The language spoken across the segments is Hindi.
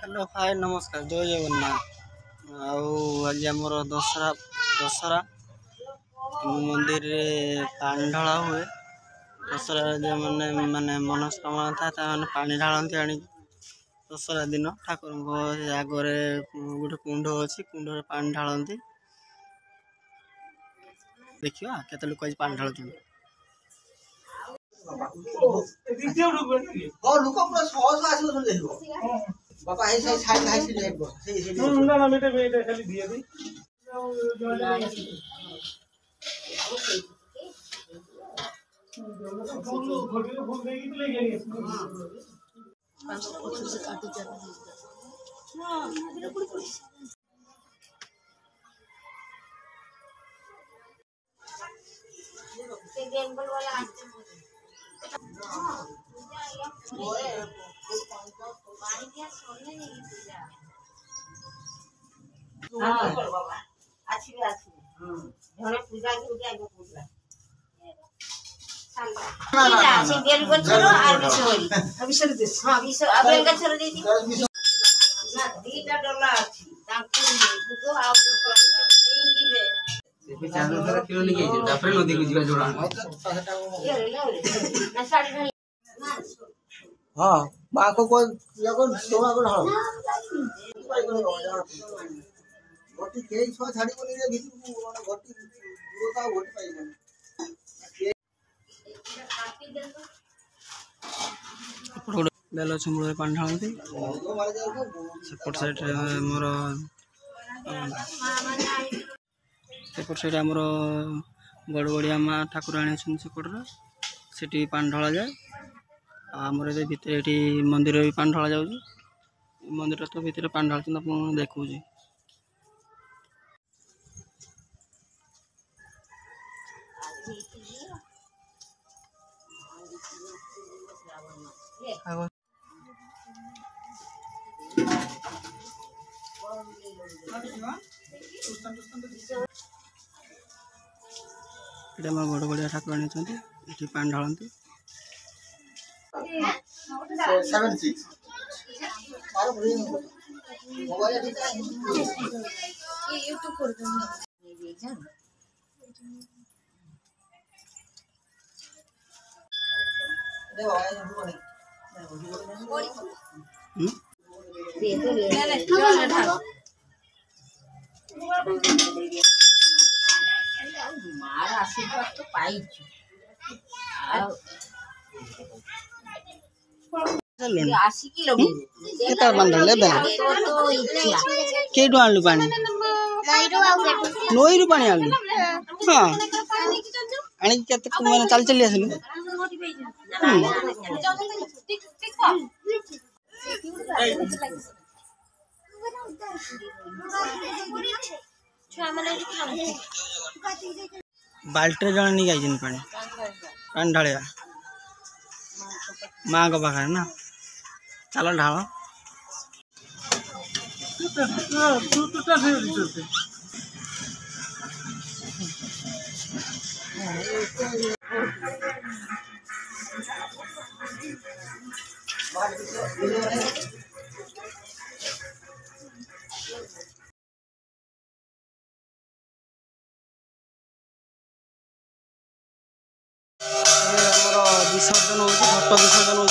हेलो हाय नमस्कार जय जगन्नाथ आज आमर दशहरा दशहरा मंदिर रे पानी ढला हुए दशहरा जो मैंने माने मनस्कामना था मैंने पानी ढालती आनी दशहरा दिन ठाकुर आगे गोटे कुंड अच्छी कुंड पानी ढालती देखिए केते लोक आज पानी ढालुं बापा हे सही साइड हाई से लेट बस सही ना ना बेटे बेटे खाली दिए दी हाँ माँ को कोई लगन सोना को ढाल घटी के छो छाड़ी को नहीं घिस घटी दूरता घटी पाई बेल चुमूल पानी ढालती सेपट साइड मोर सेपट साइड आमर गड़गड़िया माँ ठाकुराणी अच्छे सेपटे से पानी ढला जाए आमर भितर ये मंदिर भी पानी ढला जाऊँ मंदिर तो भितर पानी ढालते आप देखा गड़गड़िया ठाकुराणी अच्छे पानी ढालती केटू आणलु पानी नई रु पानी आणलु हाँ आनी केते माने चल चली आसलु बाल्टी जन नहीं गई पानी पानी ढालिया माँ को पाखे ना चलो ढाल विसर्जन हो घट विसर्जन हो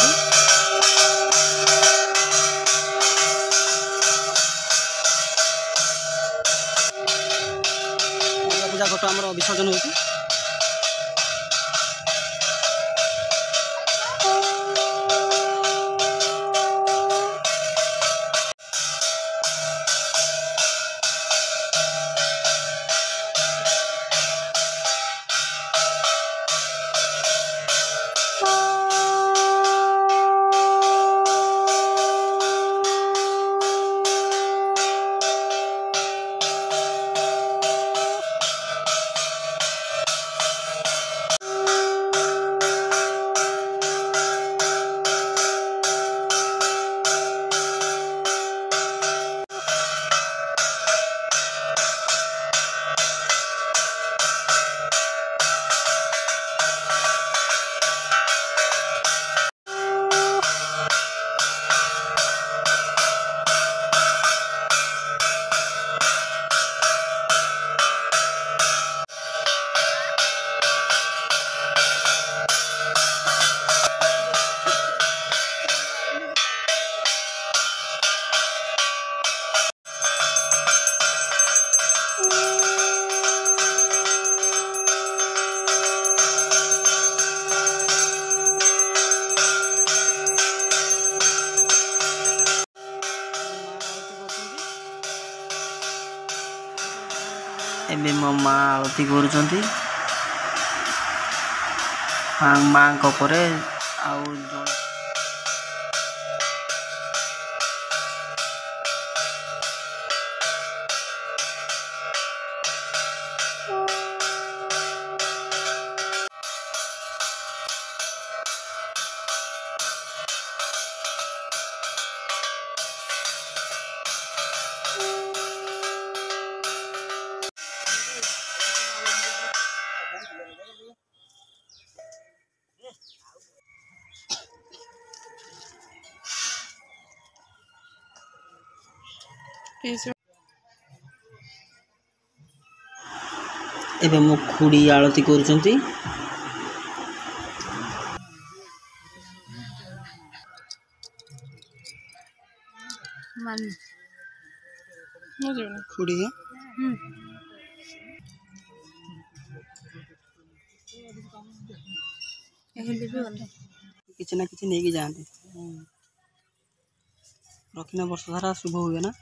पूजा घट आम विसर्जन हो एबे मो माँ आरती करुचंती माँ को परे आउ एबे मो खुड़ी आरती करुचंती खुड़ी किसी ना किसी नहीं जाते रखना वर्ष सारा शुभ हुए ना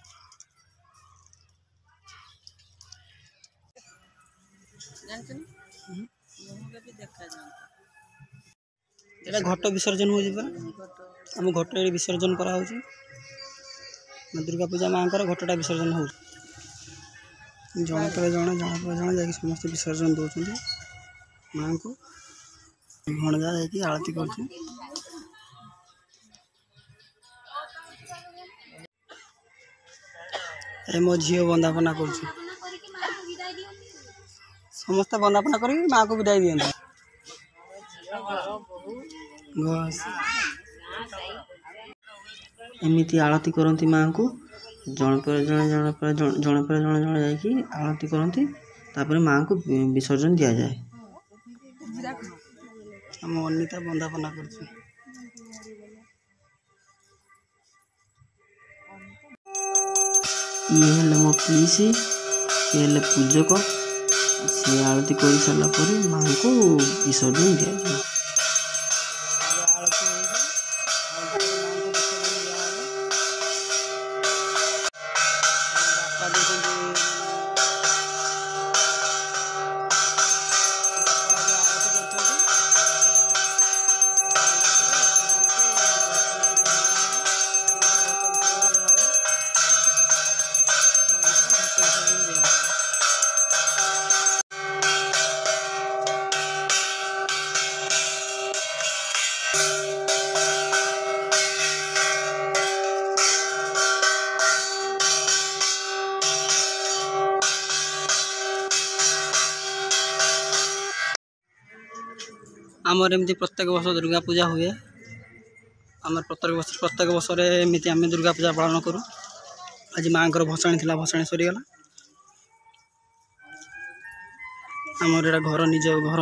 एटा घट विसर्जन हो आम घट विसर्जन करा दुर्गा पूजा माँ घटटा विसर्जन हो जड़े पर जड़े जड़े पर जड़े जा समस्त विसर्जन दौरान माँ को भणजा जा आरती कर मो झील बंदापना कर समस्त बंदापना कर माँ को विदाई दिखता एमती आरती करती माँ को जड़े पर जड़े जड़े पर जड़े पर जड़े जड़े जाकि आरती करती माँ को विसर्जन दि जाए आम अनिता बंदापना कर मो पीसी ये पूजक सी आरती कर सारा पर माँ को विसर्जन दि जाए आमर एमती प्रत्येक वर्ष दुर्गा पूजा हुए आम प्रत्येक वर्ष एमती आम दुर्गा पूजा पालन करूँ आज माँ भसाणी थी भसाणी सरीगला आमर एटा घर निज घर